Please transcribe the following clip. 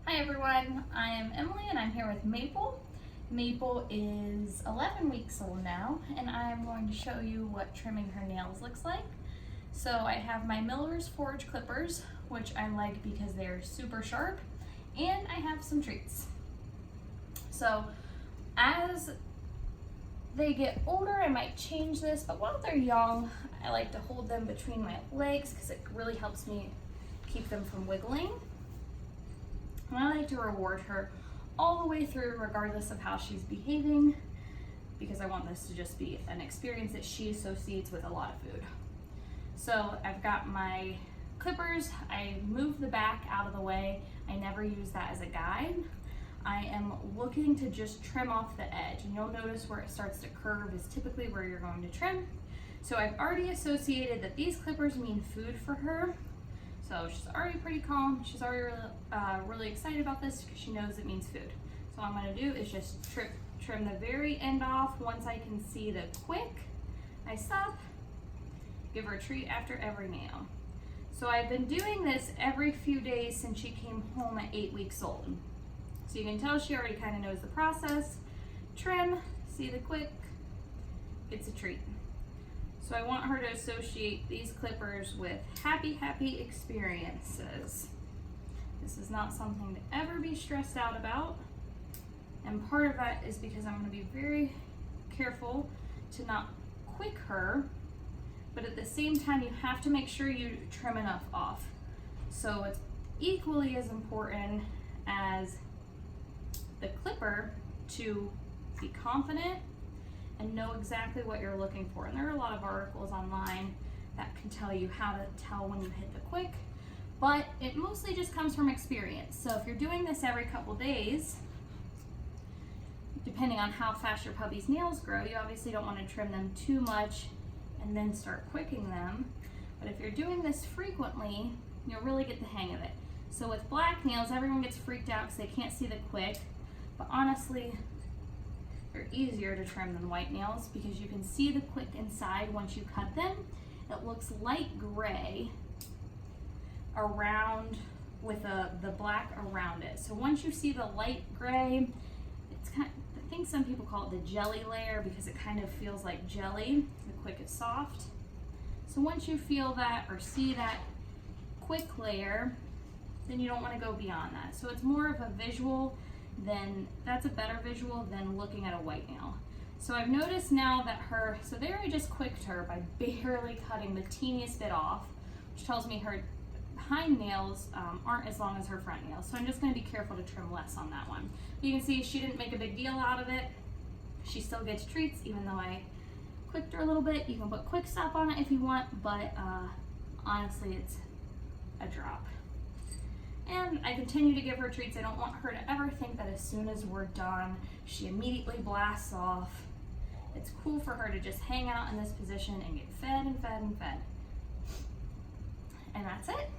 Hi everyone, I am Emily and I'm here with Maple. Maple is 11 weeks old now and I'm going to show you what trimming her nails looks like. So I have my Miller's Forge clippers, which I like because they're super sharp, and I have some treats. So as they get older I might change this, but while they're young I like to hold them between my legs because it really helps me keep them from wiggling. And I like to reward her all the way through regardless of how she's behaving, because I want this to just be an experience that she associates with a lot of food. So I've got my clippers, I move the back out of the way, I never use that as a guide. I am looking to just trim off the edge, and you'll notice where it starts to curve is typically where you're going to trim. So I've already associated that these clippers mean food for her. So she's already pretty calm. She's already really excited about this because she knows it means food. So what I'm going to do is just trim the very end off. Once I can see the quick, I stop, give her a treat after every nail. So I've been doing this every few days since she came home at 8 weeks old. So you can tell she already kind of knows the process. Trim, see the quick, gets a treat. So I want her to associate these clippers with happy experiences. This is not something to ever be stressed out about. And part of that is because I'm going to be very careful to not quick her, but at the same time you have to make sure you trim enough off. So it's equally as important as the clipper to be confident and know exactly what you're looking for. And there are a lot of articles online that can tell you how to tell when you hit the quick, but it mostly just comes from experience. So if you're doing this every couple days, depending on how fast your puppy's nails grow, you obviously don't want to trim them too much and then start quicking them. But if you're doing this frequently, you'll really get the hang of it. So with black nails, everyone gets freaked out because they can't see the quick, but honestly, they're easier to trim than white nails because you can see the quick inside once you cut them. It looks light gray around with the black around it. So once you see the light gray, it's kind of, I think some people call it the jelly layer because it kind of feels like jelly. The quick is soft. So once you feel that or see that quick layer, then you don't want to go beyond that. So it's more of a visual that's a better visual than looking at a white nail. So I've noticed now that so there I just quicked her by barely cutting the teeniest bit off, which tells me her hind nails aren't as long as her front nails. So I'm just going to be careful to trim less on that one. You can see she didn't make a big deal out of it. She still gets treats even though I quicked her a little bit. You can put quick stop on it if you want, but honestly it's a drop. And I continue to give her treats. I don't want her to ever think that as soon as we're done, she immediately blasts off. It's cool for her to just hang out in this position and get fed and fed and fed. And that's it.